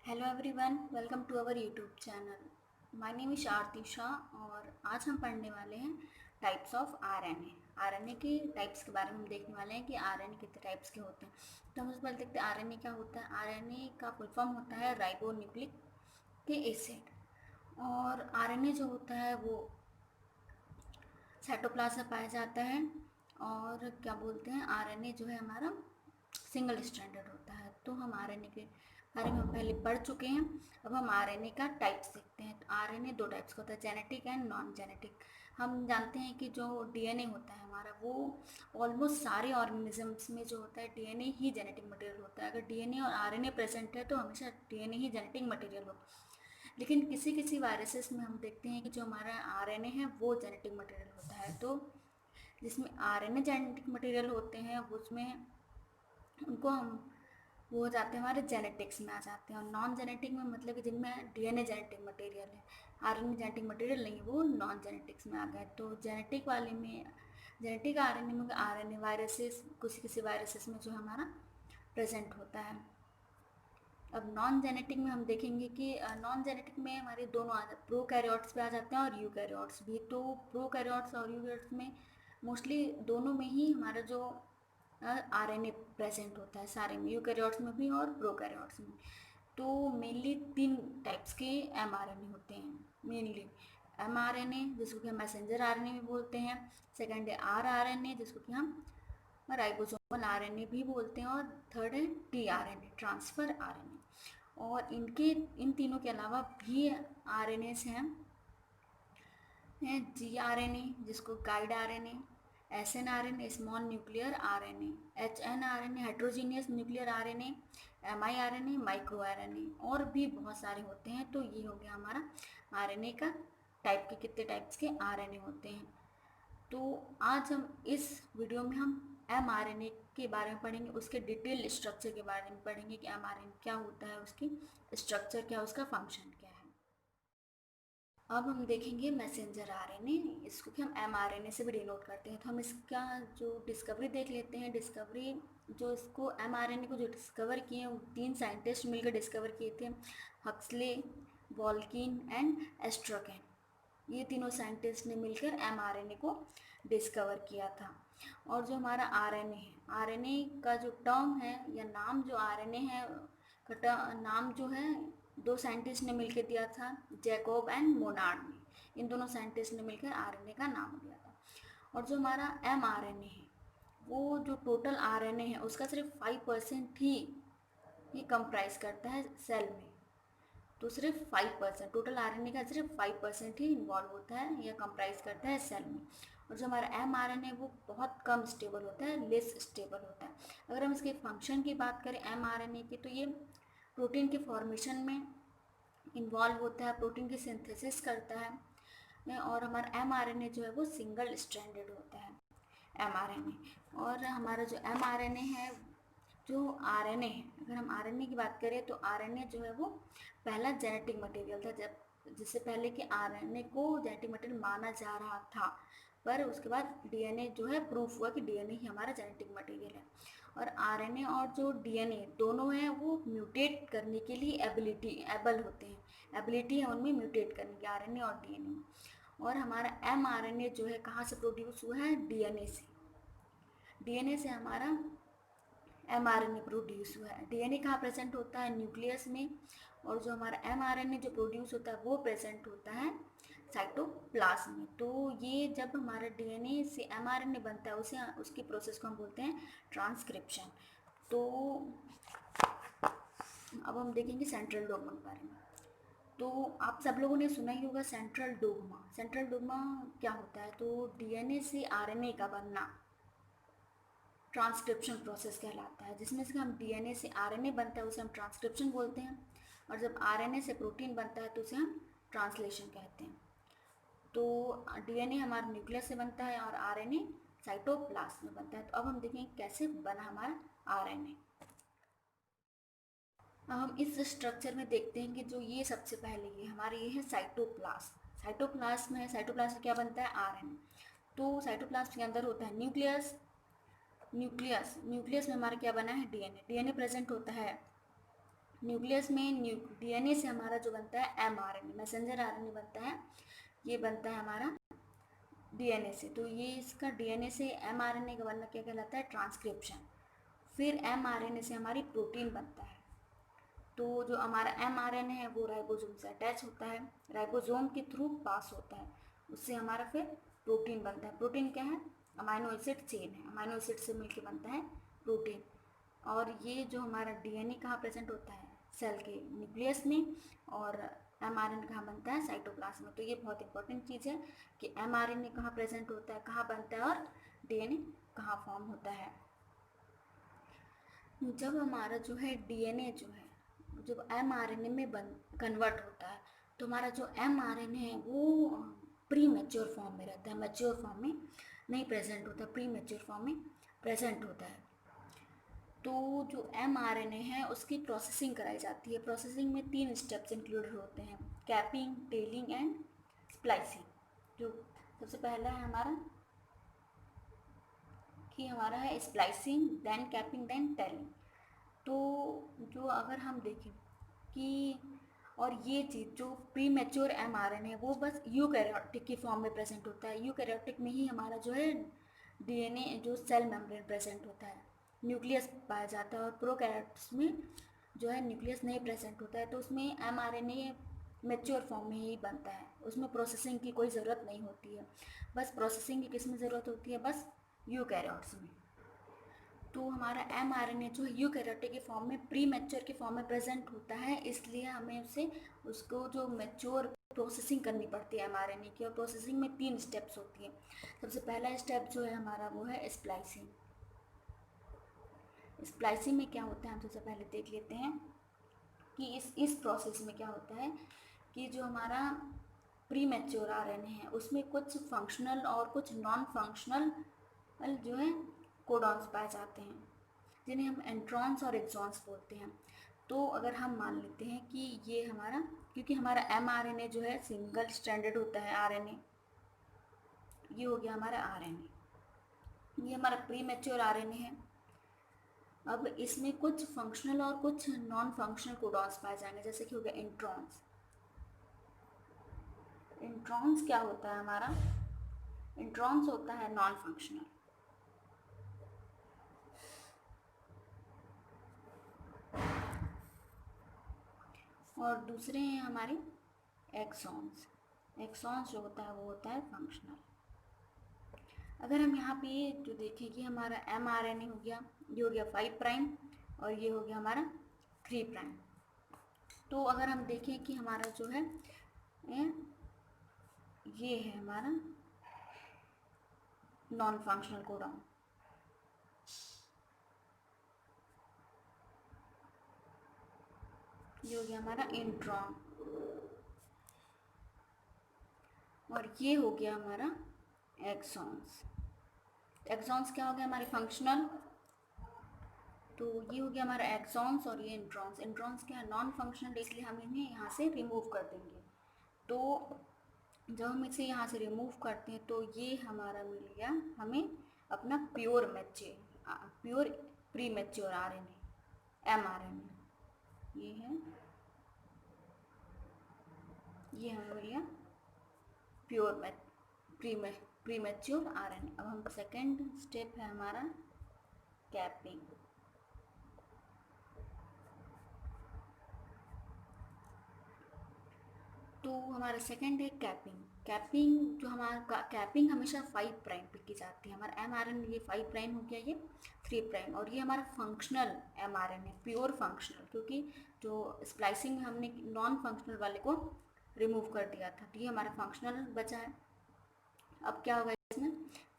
Hello everyone, welcome to our YouTube channel. My name is Aarti Shah और आज हम पढ़ने वाले हैं टाइप्स ऑफ आरएनए। आरएनए के टाइप्स के बारे में हम देखने वाले हैं कि आरएनए कितने टाइप्स के होते हैं। तो हम सबसे पहले देखते हैं आरएनए क्या होता है। आरएनए का फुल फॉर्म होता है राइबोन्यूक्लिक एसिड। और आरएनए जो होता है वो साइटोप्लाज्म में पाया जाता है। और क्या बोलते हैं, आरएनए जो है हमारा सिंगल स्ट्रैंडेड होता है। तो हम आरएनए के बारे में हम पहले पढ़ चुके हैं। अब हम आरएनए का टाइप्स देखते हैं। तो आरएनए दो टाइप्स का होता है, जेनेटिक एंड नॉन जेनेटिक। हम जानते हैं कि जो डीएनए होता है हमारा वो ऑलमोस्ट सारे ऑर्गेनिजम्स में जो होता है डीएनए ही जेनेटिक मटेरियल होता है। अगर डीएनए और आरएनए प्रेजेंट है तो हमेशा डीएनए ही जेनेटिक मटेरियल होता है। लेकिन किसी किसी वायरसेस में हम देखते हैं कि जो हमारा आरएनए है वो जेनेटिक मटेरियल होता है। तो जिसमें आरएनए जेनेटिक मटेरियल होते हैं उसमें उनको हम वो हो जाते हैं, हमारे जेनेटिक्स में आ जाते हैं। और नॉन जेनेटिक में मतलब कि जिनमें डीएनए जेनेटिक मटेरियल है, आरएनए जेनेटिक मटेरियल नहीं, वो नॉन जेनेटिक्स में आ गए। तो जेनेटिक वाले में, जेनेटिक आरएनए में आरएनए वायरसेस किसी किसी वायरसेस में जो हमारा प्रेजेंट होता है। अब नॉन जेनेटिक में हम देखेंगे कि नॉन जेनेटिक में हमारे दोनों आ जाते, प्रोकैरियोट्स भी आ जाते हैं और यूकैरियोट्स भी। तो प्रोकैरियोट्स और यूकैरियोट्स में मोस्टली दोनों में ही हमारा जो आरएनए प्रेजेंट होता है, सारे में, यूकैरियोट्स में भी और प्रोकैरियोट्स में। तो मेनली तीन टाइप्स के एमआरएनए होते हैं। मेनली एमआरएनए जिसको कि हम मैसेंजर आरएनए भी बोलते हैं। सेकंड है आरआरएनए जिसको कि हम राइबोसोमल आरएनए भी बोलते हैं। और थर्ड है टीआरएनए, ट्रांसफर आरएनए। और इनके इन तीनों के अलावा भी आरएनएस हैं, जीआरएनए जिसको guide RNA, snRNA small nuclear RNA, hnRNA heterogeneous nuclear RNA, miRNA micro RNA, और भी बहुत सारे होते हैं। तो ये हो गया हमारा आरएनए का टाइप के कितने टाइप्स के आरएनए होते हैं। तो आज हम इस वीडियो में हम एमआरएनए के बारे में पढ़ेंगे, उसके डिटेल स्ट्रक्चर के बारे में पढ़ेंगे कि एमआरएनए क्या होता है, उसकी स्ट्रक्चर क्या है, उसका फंक्शन क्या है। अब हम देखेंगे मैसेंजर आरएनए, इसको कि हम एमआरएनए से भी डिनोट करते हैं। तो हम इसका जो डिस्कवरी देख लेते हैं। डिस्कवरी जो इसको एमआरएनए को जो डिस्कवर किए वो तीन साइंटिस्ट मिलकर डिस्कवर किए थे, हक्सले, वॉल्किन एंड एस्ट्रोकेन। ये तीनों साइंटिस्ट ने मिलकर एमआरएनए को डिस्कवर किया था। और जो हमारा आरएनए है, आरएनए का जो टर्म है या नाम, जो आरएनए है का नाम जो है दो साइंटिस्ट ने मिलकर दिया था, जैकोब एंड मोनार्ड ने। इन दोनों साइंटिस्ट ने मिलकर आरएनए का नाम दिया था। और जो हमारा एमआरएनए है वो जो टोटल आरएनए है उसका सिर्फ 5% ही ये कंप्राइज करता है सेल में। तो सिर्फ 5%, टोटल आरएनए का सिर्फ 5% ही इन्वॉल्व होता है या कंप्राइज करता है सेल में। और जो हमारा एमआरएनए वो बहुत कम स्टेबल होता है, लेस स्टेबल होता है। अगर हम इसके फंक्शन की बात करें एमआरएनए की, तो ये प्रोटीन के फॉर्मेशन में इन्वॉल्व होता है, प्रोटीन की सिंथेसिस करता है। और हमारा एमआरएनए जो है वो सिंगल स्ट्रैंडेड होता है एमआरएनए। और हमारा जो एमआरएनए है, जो आरएनए है, अगर हम आरएनए की बात करें तो आरएनए जो है वो पहला जेनेटिक मटेरियल था। जब जिससे पहले कि आरएनए को जेनेटिक मटेरियल माना जा रहा था, पर उसके बाद डीएनए जो है प्रूफ हुआ कि डीएनए ही हमारा जेनेटिक मटेरियल है। और आरएनए और जो डीएनए दोनों हैं वो म्यूटेट करने के लिए एबल होते हैं, एबिलिटी है उनमें म्यूटेट करने की, आरएनए और डीएनए में। और हमारा एमआरएनए जो है कहाँ से प्रोड्यूस हुआ है, डीएनए से। डीएनए से हमारा एमआरएनए प्रोड्यूस हुआ है। डीएनए कहाँ प्रेजेंट होता है, न्यूक्लियस में। और जो हमारा एमआरएनए जो प्रोड्यूस होता है वो प्रेजेंट होता है साइटोप्लाज्म में। तो ये जब हमारा डीएनए से एमआरएनए बनता है उसे उसकी प्रोसेस को हम बोलते हैं ट्रांसक्रिप्शन। तो अब हम देखेंगे सेंट्रल डोग्मा के बारे में। तो आप सब लोगों ने सुना ही होगा सेंट्रल डोग्मा। सेंट्रल डोग्मा क्या होता है, तो डीएनए से आरएनए का बनना ट्रांसक्रिप्शन प्रोसेस कहलाता है। जिसमें से हम डीएनए से आरएनए बनता है उसे हम ट्रांसक्रिप्शन बोलते हैं। और जब आरएनए से प्रोटीन बनता है तो उसे हम ट्रांसलेशन कहते हैं। तो डीएनए हमारे न्यूक्लियस से बनता है और आरएनए साइटोप्लाज्म में बनता है। तो अब हम देखेंगे कैसे बना हमारा आरएनए। अब हम इस स्ट्रक्चर में देखते हैं कि जो ये सबसे पहले ये हमारे ये है साइटोप्लाज्म। साइटोप्लाज्म है, साइटोप्लाज्म क्या बनता है, आरएनए। तो साइटोप्लाज्म के अंदर होता है न्यूक्लियस। न्यूक्लियस में हमारा क्या बना है, डीएनए। डीएनए प्रेजेंट होता है न्यूक्लियस में डीएनए से हमारा जो बनता है एमआरएनए, मैसेंजर आरएनए बनता है, ये बनता है हमारा डीएनए से। तो ये इसका डीएनए से एमआरएनए का बनना क्या कहलाता है, ट्रांसक्रिप्शन। फिर एमआरएनए से हमारी प्रोटीन बनता है। तो जो हमारा एमआरएनए है वो राइबोसोम से अटैच होता है, राइबोसोम के थ्रू पास होता है, उससे हमारा फिर प्रोटीन बनता है। प्रोटीन क्या है, अमाइनो एसिड चेन है, अमाइनो एसिड से मिलकर बनता है प्रोटीन। और ये जो हमारा डीएनए कहाँ प्रेजेंट होता है, सेल के न्यूक्लियस में, और एमआरएनए कहाँ बनता है, साइटोप्लाज्म में। तो ये बहुत इंपॉर्टेंट चीज़ है कि एमआरएनए कहाँ प्रेजेंट होता है, कहाँ बनता है, और डीएनए कहाँ फॉर्म होता है। जब हमारा जो है डीएनए जो है जब एमआरएनए में कन्वर्ट होता है, तो हमारा जो एमआरएनए है वो प्री मैच्योर फॉर्म में रहता है, मैच्योर फॉर्म में नहीं प्रेजेंट होता, प्री मैच्योर फॉर्म में प्रेजेंट होता है। तो जो एमआरएनए है उसकी प्रोसेसिंग कराई जाती है। प्रोसेसिंग में 3 स्टेप्स इंक्लूडेड होते हैं, कैपिंग, टेलिंग एंड स्प्लाइसिंग। जो सबसे पहला है हमारा है splicing, then capping, then tailing. तो जो अगर हम देखें कि और ये चीज़ जो प्री मैच्योर एमआरएनए है वो बस यूकैरियोटिक की फॉर्म में प्रेजेंट होता है। यूकैरियोटिक में ही हमारा जो है डीएनए जो सेल मेम्ब्रेन प्रेजेंट होता है, न्यूक्लियस पाया जाता है। और प्रोकैरियोट्स में जो है न्यूक्लियस नहीं प्रेजेंट होता है, तो उसमें एमआरएनए मैच्योर फॉर्म में ही बनता है, उसमें प्रोसेसिंग की कोई ज़रूरत नहीं होती है। बस प्रोसेसिंग की किस में ज़रूरत होती है, बस यूकैरियोट्स में। तो हमारा एमआरएनए जो है यूकैरियोटिक के फॉर्म में, प्री मैच्योर के फॉर्म में प्रेजेंट होता है, इसलिए हमें उसको जो मैच्योर प्रोसेसिंग करनी पड़ती है एमआरएनए की। और प्रोसेसिंग में 3 स्टेप्स होती है। सबसे पहला स्टेप जो है हमारा वो है स्प्लाइसिंग। स्प्लाइसिंग में क्या होता है हम सबसे पहले देख लेते हैं कि इस प्रोसेस में क्या होता है कि जो हमारा प्री मैच्योर आरएनए है उसमें कुछ फंक्शनल और कुछ नॉन फंक्शनल जो है कोडॉन्स पाए जाते हैं, जिन्हें हम एंट्रॉन्स और एक्सॉन्स बोलते हैं। तो अगर हम मान लेते हैं कि ये हमारा, क्योंकि हमारा एमआरएनए जो है सिंगल स्ट्रैंडेड होता है आरएनए, ये हो गया हमारा आरएनए, ये हमारा प्री मैच्योर आरएनए है। अब इसमें कुछ फंक्शनल और कुछ नॉन फंक्शनल कोडॉन्स पाए जाएंगे, जैसे कि हो गया इंट्रॉन्स। इंट्रॉन्स क्या होता है हमारा, इंट्रॉन्स होता है नॉन फंक्शनल। और दूसरे हैं हमारे एक्सॉन्स। एक्सॉन्स जो होता है वो होता है फंक्शनल। अगर हम यहाँ पे जो देखें कि हमारा एमआरएनए हो गया, ये हो गया 5 प्राइम और ये हो गया हमारा 3 प्राइम। तो अगर हम देखें कि हमारा जो है ये है हमारा नॉन फंक्शनल कोडॉन, ये हो गया हमारा इंट्रॉन, और ये हो गया हमारा एक्सॉन्स। एक्सॉन्स क्या हो गया हमारे फंक्शनल, तो ये हो गया हमारा एक्सॉन्स और ये इंट्रॉन्स। इंट्रॉन्स क्या है, नॉन फंक्शनल, इसलिए हम इन्हें यहाँ से रिमूव कर देंगे। तो जब हम इसे यहाँ से रिमूव करते हैं तो ये हमारा मिल गया हमें अपना pure pre mature RNA, mRNA. ये है, ये हमें मिल गया प्री मैच्योर आरएनए। अब हम सेकेंड स्टेप है हमारा कैपिंग। तो हमारा सेकेंड है कैपिंग। कैपिंग जो हमारा कैपिंग हमेशा 5 प्राइम पे की जाती है। हमारा एमआरएनए ये 5 प्राइम हो गया, ये 3 प्राइम, और ये हमारा फंक्शनल एमआरएनए, प्योर फंक्शनल, क्योंकि जो स्प्लाइसिंग में हमने नॉन फंक्शनल वाले को रिमूव कर दिया था, तो ये हमारा फंक्शनल बचा है। अब क्या होगा इसमें,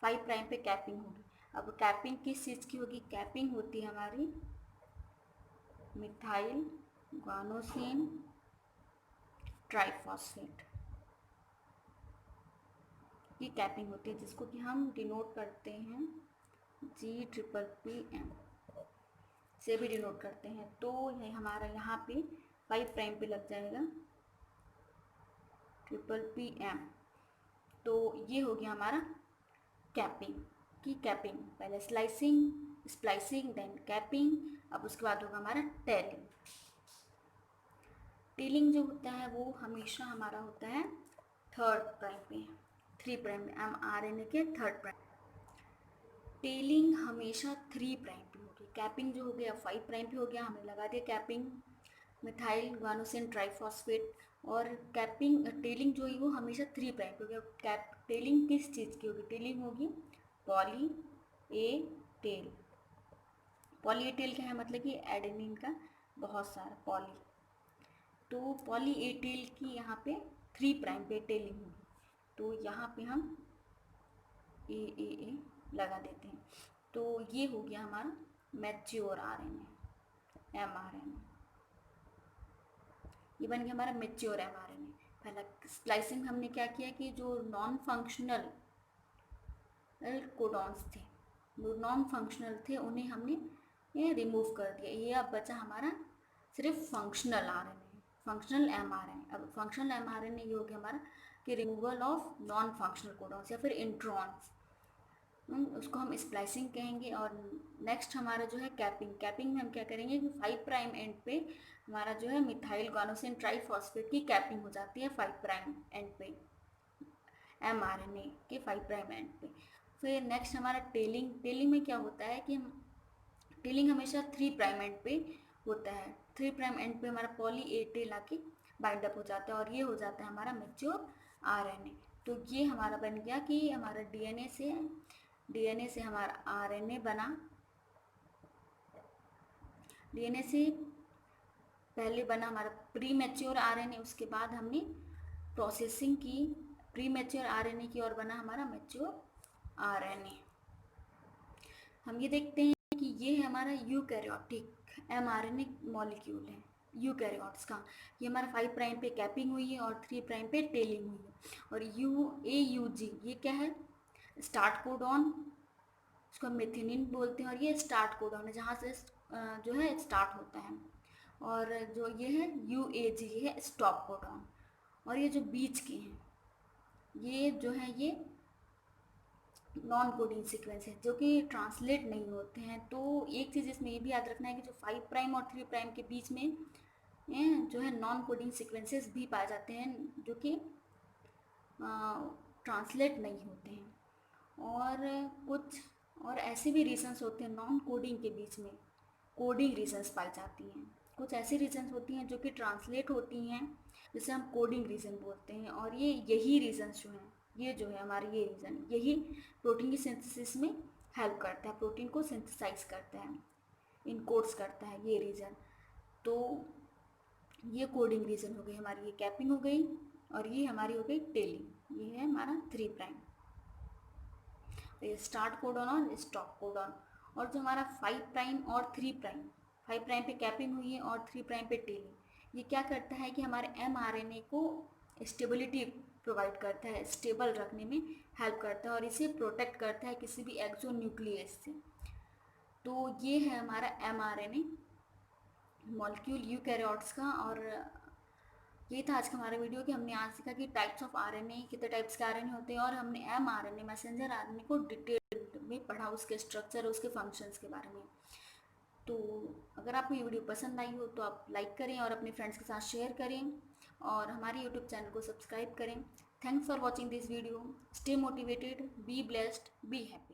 5 प्राइम पे कैपिंग होगी। अब कैपिंग किस चीज़ की होगी, कैपिंग होती है हमारी मिथाइल गुआनोसिन ट्राइफॉस्फेट की कैपिंग होती है, जिसको कि हम डिनोट करते हैं GPPM से भी डिनोट करते हैं। तो ये हमारा यहाँ पे 5 प्राइम पे लग जाएगा PPM। तो ये हो गया हमारा कैपिंग की कैपिंग, पहले स्प्लाइसिंग, देन कैपिंग, अब उसके बाद होगा हमारा टेलिंग। टेलिंग जो होता है वो हमेशा हमारा होता है 3rd प्राइम पे, 3 प्राइम पे, mRNA के 3rd प्राइम। टेलिंग हमेशा 3 प्राइम पे होगी। कैपिंग जो हो गया 5 प्राइम पे हो गया, हमने लगा दिया कैपिंग मिथाइल गुआनोसिन ट्राइफॉस्फेट। और कैपिंग टेलिंग जो है वो हमेशा 3 प्राइम पे हो गया। टेलिंग किस चीज़ की होगी? टेलिंग होगी poly A tail. Poly A tail क्या है? मतलब कि एडेनिन का बहुत सारा पॉली, तो पॉली ए टेल की यहाँ पे 3 प्राइम पे टेलिंग होगी, तो यहाँ पे हम ए लगा देते हैं। तो ये हो गया हमारा मैच्योर आरएनए, एमआरएनए। ये बन गया हमारा मैच्योर एमआरएनए। पहला स्प्लाइसिंग हमने क्या किया कि जो नॉन फंक्शनल कोडॉन्स थे, जो नॉन फंक्शनल थे उन्हें हमने ये रिमूव कर दिया। ये अब बचा हमारा सिर्फ फंक्शनल आरएनए, फंक्शनल एमआरएनए। अब फंक्शनल एमआरएनए ये हो गया हमारा कि removal of non functional codons या फिर इंट्रॉन्स, उसको हम स्प्लाइसिंग कहेंगे। और नेक्स्ट हमारा जो है कैपिंग। कैपिंग में हम क्या करेंगे कि 5 प्राइम एंड पे हमारा जो है मिथाइल गुआनोसिन ट्राइफॉस्फेट की कैपिंग हो जाती है 5 प्राइम एंड पे, एमआरएनए के 5 प्राइम एंड पे। फिर नेक्स्ट हमारा टेलिंग। टेलिंग में क्या होता है कि टेलिंग हमेशा 3 प्राइम एंड पे होता है। 3 प्राइम एंड पे हमारा पॉली ए टेल आके बाइंड अप हो जाता है और ये हो जाता है हमारा मैच्योर आरएनए। तो ये हमारा बन गया कि हमारा डीएनए से हमारा आरएनए बना। डीएनए से पहले बना हमारा प्री मैच्योर आरएनए, उसके बाद हमने प्रोसेसिंग की प्री मैच्योर आरएनए की और बना हमारा मैच्योर आरएनए। हम ये देखते हैं कि ये है हमारा यूकैरियोटिक एमआरएनए मॉलिक्यूल है यूकैरियोट्स का। ये हमारा 5 प्राइम पे कैपिंग हुई है और 3 प्राइम पे टेलिंग हुई है। और AUG ये क्या है? स्टार्ट कोडॉन, उसको मेथिनिन बोलते हैं, और ये स्टार्ट कोडॉन है जहाँ से जो है स्टार्ट होता है। और जो ये है UAG ये है स्टॉप कोडॉन। और ये जो बीच के हैं ये जो है ये नॉन कोडिंग सीक्वेंस है जो कि ट्रांसलेट नहीं होते हैं। तो एक चीज़ इसमें ये भी याद रखना है कि जो 5 प्राइम और 3 प्राइम के बीच में जो है नॉन कोडिंग सीक्वेंसेस भी पाए जाते हैं जो कि ट्रांसलेट नहीं होते हैं। और कुछ और ऐसे भी रीजन्स होते हैं नॉन कोडिंग के बीच में कोडिंग रीजन्स पाई जाती हैं। कुछ ऐसी रीजन्स होती हैं जो कि ट्रांसलेट होती हैं जिसे हम कोडिंग रीजन बोलते हैं। और यही रीजन्स जो हैं, ये जो है हमारे ये रीज़न यही प्रोटीन की सिंथेसिस में हेल्प करता है, प्रोटीन को सिंथेसाइज करता है, इनकोड्स करता है ये रीज़न। तो ये कोडिंग रीजन हो गई हमारी, ये कैपिंग हो गई और ये हमारी हो गई टेलिंग। ये है हमारा 3 प्राइम, ये स्टार्ट कोडॉन और स्टॉप कोडॉन। और जो हमारा 5 प्राइम और 3 प्राइम, 5 प्राइम पे कैपिंग हुई है और 3 प्राइम पे टेलिंग, ये क्या करता है कि हमारे एमआरएनए को स्टेबिलिटी प्रोवाइड करता है, स्टेबल रखने में हेल्प करता है और इसे प्रोटेक्ट करता है किसी भी एक्सोन्यूक्लियस से। तो ये है हमारा एमआरएनए मॉलिक्यूल यूकैरियोट्स का। और ये था आज का हमारा वीडियो कि हमने आज सीखा कि टाइप्स ऑफ आरएनए, कितने टाइप्स के आरएनए होते हैं, और हमने एमआरएनए मैसेंजर आरएनए को डिटेल में पढ़ा, उसके स्ट्रक्चर, उसके फंक्शंस के बारे में। तो अगर आपको ये वीडियो पसंद आई हो तो आप लाइक करें और अपने फ्रेंड्स के साथ शेयर करें और हमारे यूट्यूब चैनल को सब्सक्राइब करें। Thanks for watching this video. Stay motivated, be blessed, be happy.